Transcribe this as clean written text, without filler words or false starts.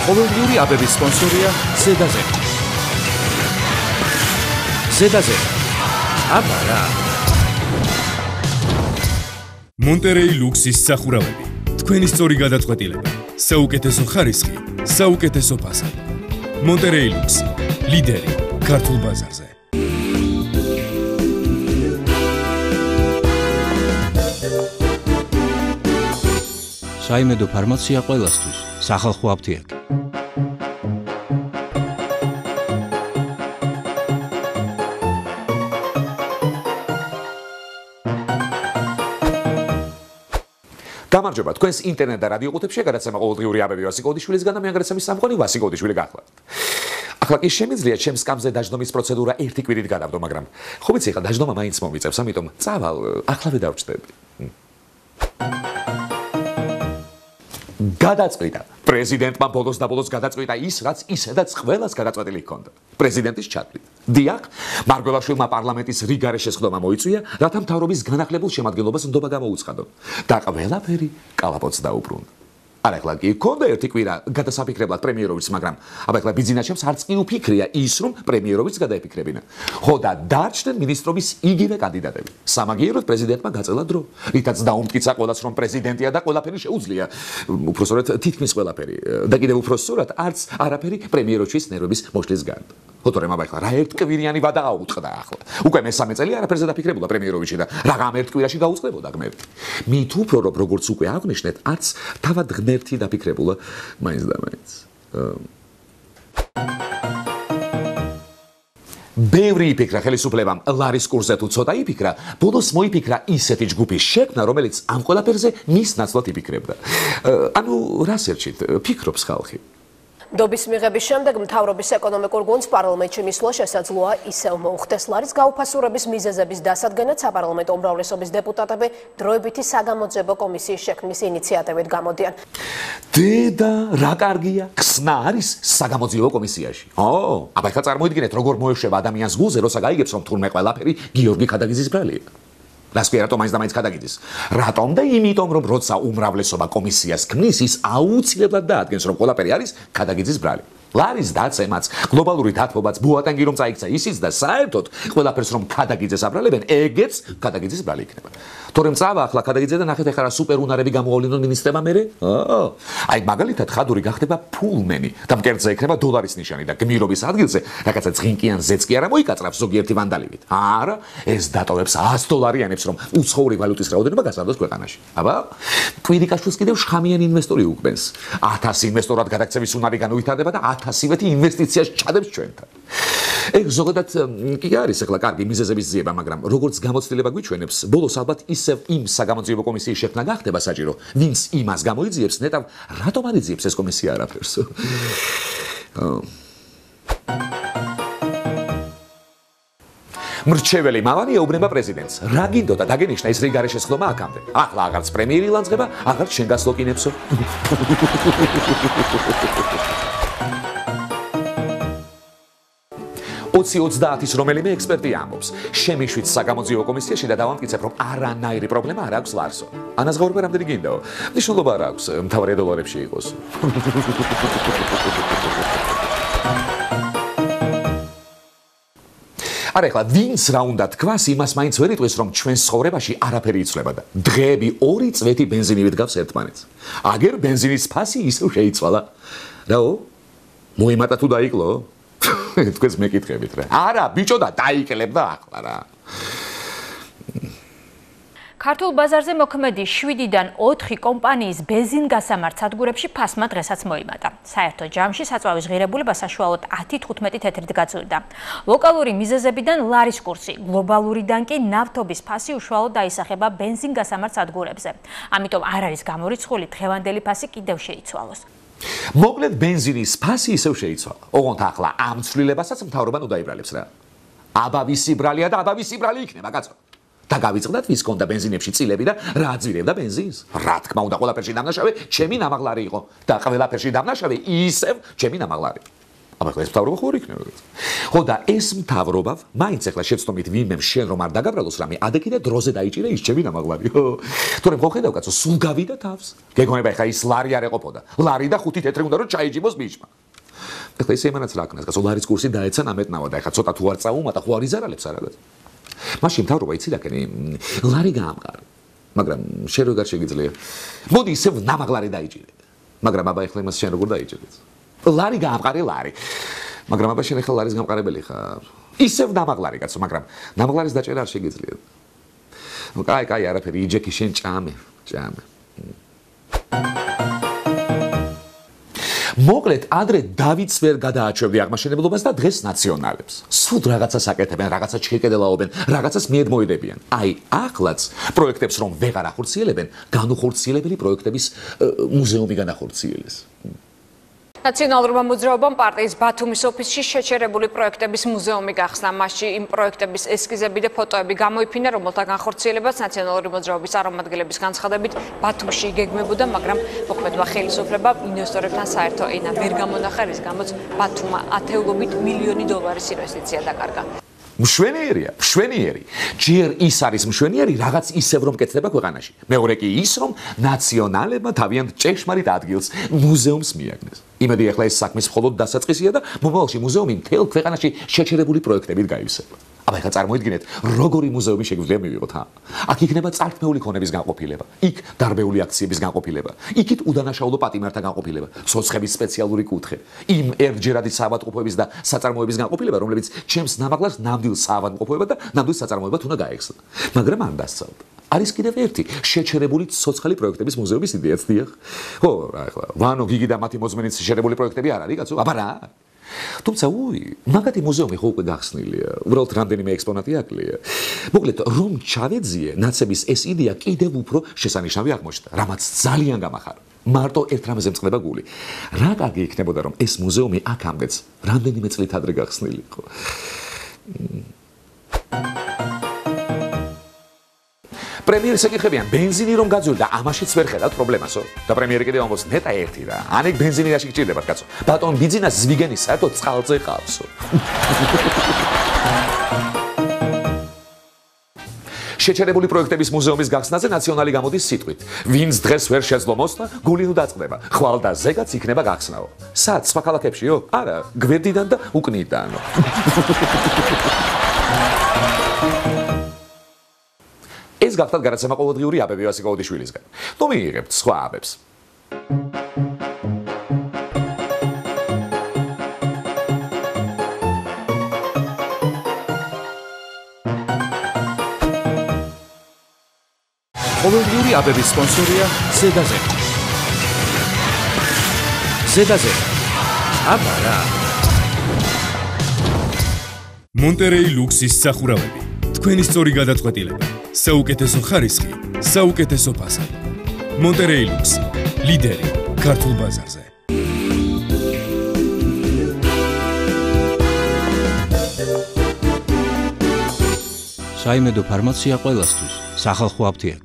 ყოველდღიური აბების სპონსორია ზედაზე. ზედაზე. აბა რა. მონტერეი ლუქსის სახურავები. თქვენი სწორი გადაწყვეტილება. საუკეთესო ხარისხი, საუკეთესო ფასადი. მონტერეი ლუქს. ლიდერი ქართულ ბაზარზე. საიმედო ფარმაცია ყველასთვის. სახალხო აფთიაქი. გამარჯობა, თქვენს ინტერნეტ და რადიო ყუთებში გადაცემა ყოველდღიური აბები ვასიკოდიშვილისგან და მე აგრეთვე სამყარო ვასიკოდიშვილი გახლავთ. ახლა კი შემიძლია ჩემს სკამზე დაждომის პროცედურა ერთი კვირით გადავდო, მაგრამ ხო ვიცი, ხა დაждომა მაინც მომიწევს, ამიტომ წავალ, ახლავე დავჭდები. გადაწყვიტა. პრეზიდენტმა ბოლოს და ბოლოს გადაწყვიტა ის, რაც ისედაც ყველას გადაწყვეტილი ჰქონდა. პრეზიდენტის ჩათვლით. დიახ, მარგველაშვილმა პარლამენტის რიგარეშე სხდომა მოიწვია, რათა მთავრობის განახლებულ შემადგენლობას ნდობა გამოუცხადონ. და ყველაფერი კალაპოტს დაუბრუნდა. არა, ახლა კი ჰქონდა ერთი კვირა გადასაფიქრებლად პრემიეროვიც, მაგრამ აბა ახლა ბიზნესებს არც კი უფიქრია ის, რომ პრემიეროვიც გადაეფიქრებინა. ხო და დარჩნენ მინისტრობის იგივე კანდიდატები. სამაგიეროდ პრეზიდენტმა გაწელა დრო, რითაც დაუმტკიცა ყველას, რომ პრეზიდენტია და ყველაფერი შეუძლია. უпроსორად თითქმის ყველაფერი. და კიდევ უფრო სწორად, არც არაფერი პრემიეროჩის ნერვების მოშლის გარდა. ხო თორემ აბა ახლა რა ერთკვირიანი ვადა აუწყდა ახლა. უკვე მესამე წელი არაფერზე დაფიქრებულა პრემიეროვიჩი და რაღამ ერთ კვირაში გაუწყდებოდა ღმერთი. მით უფრო როგორც უკვე აღნიშნეთ, არც თავად ღმერთი დაფიქრებულა მაინც და მაინც. ბევრი იფიქრა ხელისუფლებამ ლარის კურსზე თუ ცოტა იფიქრა, ბოლოს მოიფიქრა ისეთი ჯგუფის შექმნა, რომელიც ამ ყველაფერზე მის ნაცვლად იფიქრებდა. ანუ რას ერჩით, ფიქრობს ხალხი. დობის მიღების შემდეგ მთავრობის ეკონომიკურ გუნდს პარლამენტში მისვლა შესაძლოა ისევ მოუხდეს. ლარის გაუფასურების მიზეზების დასადგენად საპარლამენტო უმრავლესობის დეპუტატები დროებითი საგამოძიებო კომისიის შექმნის ინიციატივით გამოდიან. დედა, რა კარგია, ხსნა არის საგამოძიებო კომისიაში. აბა ხა წარმოიდგინეთ, როგორ მოეშვება ადამიანს გულზე, როცა გაიგებს, რომ თურმე ყველაფერი გიორგი ქადაგიძის ბრალია. რას კი რატომ მაინც და მაინც ქადაგიძის? რატომ და იმიტომ, რომ როცა უმრავლესობა კომისიას ქმნის, ის აუცილებლად დაადგენს, რომ ყველაფერი არის ქადაგიძის ბრალი. ლარის დაცემაც, გლობალური დათბობაც, ბუატენგი რომ წაიქცა ისიც და საერთოდ ყველაფერს რომ ქადაგიძეს აბრალებენ, ეგეც ქადაგიძის ბრალი იქნება. თორემ წავა ახლა ქადაგიძე და ნახეთ ახლა რა სუპერუნარები გამოავლინონ მინისტრებმა მერე? აი მაგალითად ხადური გახდება ფულმენი და მკერდზე ექნება დოლარის ნიშანი და გმირობის ადგილზე რაღაცა ძღინკიან ზეც კი არა მოიკაწრავს ზოგიერთი ვანდალივით. არა, ეს დატოვებს 100 დოლარიანებს, რომ უცხოური ვალუტის რაოდენობა გასავდოს ქვეყანაში. აბა, კვირიკაშვილს კიდევ შხამიანი ინვესტორი უკბენს. 1000 ინვესტორად გადაქცევის უნარი განუვითარდება და 1000-ივეთი ინვესტიციას ჩადებს ჩვენთან. ეგ ზოგადად კი არის ახლა კარგი მიზეზების ძიება, მაგრამ როგორც გამოცდილება გვიჩვენებს, ბოლოს ალბათ ისევ იმ საგამოძიებო კომისიის შექმნა გახდება საჭირო, ვინც იმას გამოიძიებს, ნეტავ რატომ არ იძიებს ეს კომისია არაფერს. მრჩეველი მავანი ეუბნება პრეზიდენტს. რა გინდოდა დაგენიშნა ის რიგარეშე სხდომა აქამდე? ახლა აღარც პრემიერი ლანძღება, აღარც შენ გასლოკინებსო. 20-30-ის რომელიმე ექსპერტი ამბობს. შემიშვით საგამოძიებო კომისიაში და დავამტკიცებ, რომ არანაირი პრობლემა არ აქვს ლარსო. ანაზღაურება რამდენი გინდაო? მნიშვნელობა არ აქვს, მთავარი დოლარებში იყოს. არა ახლა ვინც რა უნდა თქვას, იმას მაინც ვერ იტყვის, რომ ჩვენს ცხოვრებაში არაფერი იცვლება და დღეები 2 წვეთი ბენზინივით გავს ერთმანეთს. აგერ ბენზინის ფასი ისევ შეიცვალა. რაო? მოიმატა თუ დაიკლო? თქვენს მეკითხებით რა. არა, ბიჭო და დაიკლებდა ახლა რა. ქართულ ბაზარზე მოქმედი 7-დან 4 კომპანიის ბენზინგასამართ სადგურებში ფასმა დღესაც მოიმატა. საერთო ჯამში საწვავის ღირებულება საშუალოდ 10-15 თეთრით გაწევდა. ლოკალური მიზეზებიდან ლარის კურსი, გლობალურიდან კი ნავთობის ფასი უშუალოდ დაისახება ბენზინგასამართ სადგურებზე. ამიტომ არ არის გამორიცხული დღევანდელი ფასი კიდევ შეიცვალოს. მოკლედ ბენზინის ფასი ისევ შეიცვალა. ოღონდ ახლა ამ ცვლილებასაც მთავრობა ნუ დაიბრალებს რა. აბა ვისი ბრალია და აბა ვისი ბრალი იქნება, კაცო. და გავიწყდათ ვის კონდა ბენზინებში წილები და რა adzვირებდა ბენზინს? რა თქმა უნდა, ყველაფერში დამნაშავე ჩემი ნამაღლარი იყო და ყველაფერში დამნაშავე ისევ ჩემი ნამაღლარი. აბა ეს მთავრობა ხო არ იქნება. ხო და ეს მთავრობა მაინც ახლა შეცდომით ვინმე შენ რომ არ დაგაბრალოს რამე ადექი და დროზე დაიჭირე ისჩები ნამაღლარი. თორემ ხო ხედავ კაცო სულ გავიდა თავს. გეგონება ახლა ის ლარი არ ეყოფოდა. ლარი და 5 თეთრი უნდა რომ ჩაიჯიბოს ბიჭმა. ახლა ეს იმანაც რა ქნას კაცო ლარის კურსი დაეცა ნამეტნავა და ახლა ცოტა თუ არ წაუმატა ხო არ იზარალებს არაგაც. მაშინ მთავრობა იცი რა ქენი ლარი გაამყარა. მაგრამ შენ როგორ შეგიძლია? მოდი ისე ნამაღლარი დაიჭირე. მაგრამ აბა ახლა იმას შენ როგორ დაიჭირეთ? ლარი გაამყარე ლარი. მაგრამ აბა შენ ახლა ლარის გამყარებელი ხარ. ისევ ნამაღლარი კაცო, მაგრამ ნამაღლარის დაჭერა არ შეგიძლია. ნუ კაი, არაფერი, იჯექი შენ ჭამე. მოკლედ, ადრე დავითს ვერ გადააჩვევდი აღმაშენებლობას და დღეს ნაციონალებს. სულ რაღაცას აკეთებენ, რაღაცას ჩხირკედელაობენ, რაღაცას მიედმოედებიან. აი, ახლაც პროექტებს რომ ვეღარ ახორციელებენ, განუხორციელებელი პროექტების მუზეუმი განახორციელეს. ნაციონალურმა მოძრაობამ პარტიის ბათუმის ოფისში შეჩერებული პროექტების მუზეუმი გახსნა. მასში იმ პროექტების ესკიზები და ფოტოები გამოიფინა, რომელთა განხორციელებაც ნაციონალური მოძრაობის წარმომადგენლების განცხადებით ბათუმში იგეგმებოდა, მაგრამ მოქმედმა ხელისუფლებამ ინვესტორებთან საერთო ენა ვერ გამონახა, რის გამოც ბათუმმა $10 მილიონი ინვესტიცია დაკარგა. მშვენიერი. ჯერ ის არის მშვენიერი, რაღაც ისევ რომ კეთდება ქვეყანაში. მეორე კი ის, რომ ნაციონალებმა თავიანთ ჭეშმარიტ ადგილს მუზეუმს მიაგნეს. იმედი ახლა ეს საქმის მხოლოდ დასაწყისია და მომავალში მუზეუმი მთელ ქვეყანაში შეჩერებული პროექტებით გაივსება. აბა ახლა წარმოიდგინეთ, როგორი მუზეუმი შეგვიძლია მივიღოთ, აქ იქნება წარქმეული ქონების განყოფილება, იქ დარბეული აქციების განყოფილება, იქით უდანაშაულო პატიმართა განყოფილება, ცოცხების სპეციალური კუთხე, იმ ერთჯერადი საავადმყოფოების და საწარმოების განყოფილება, რომლებიც ჩემს ნამაღლას ნამდვილ საავადმყოფოებად და ნამდვილ საწარმოებად უნდა გაეხსნა. მაგრამ არ დასწავლდა. არის კიდევ ერთი შეჩერებული ცოცხალი პროექტების მუზეუმის იდეაც დიახ. ხო, რა ახლა ვანო გიგი და მათი მოძმენით შეჩერებული პროექტები არ არის, კაცო? აბა რა? თუმცა მაგათი მუზეუმი ხო უკვე გახსნილია, უბრალოდ რამდენიმე ექსპონატი აკლია. მოკლედ, რომ ჩავეძიე, ნაცების ეს იდეა კიდევ უფრო შესანიშნავი აღმოჩნდა, რამაც ძალიან გამახარა. მარტო ერთ რამეზე მწყდება გული. რა კარგი იქნებოდა, რომ ეს მუზეუმი აქამდეც რამდენიმე წლით ადრე გახსნილიყო. პრემიერს ეკითხებიან, ბენზინი რომ გაძვირდა, ამაშიც ვერ ხედავთ პრობლემასო? და პრემიერი კიდევ ამბობს, ნეტა ერთი რა. ანეგ ბენზინი რაში გჭირდებათ, კაცო? ბატონ ბიძინას ზვიგენი საერთოდ წყალზე ყავსო. შეჩერებული პროექტების მუზეუმის გახსნაზე ნაციონალი გამოდის სიტყვით. ვინც დღეს ვერ შეძლო მოსვლა, გული ნუ დაწყდება. ხვალ და ზეგაც იქნება გახსნაო. სად, სხვა ქალაქებშიო? არა, გვერდიდან და უკნიდანო. ეს გახდათ გადაცემა ყოველდღიური აბები ვასიკოვდიშვილისგან. ნუ მიიღებთ სხვა აბებს. ყოველდღიური აბების სპონსორია ზედაზე. აბა რა. მონტერეი ლუქსის სახურავები. თქვენი სწორი გადაწყვეტილება. საუკეთესო ხარისხი, საუკეთესო ფასადი. მონტერეი ლუქს, ლიდერი ქართულ ბაზარზე. საიმედო ფარმაცია ყველასთვის, სახალხო აფთიაქი.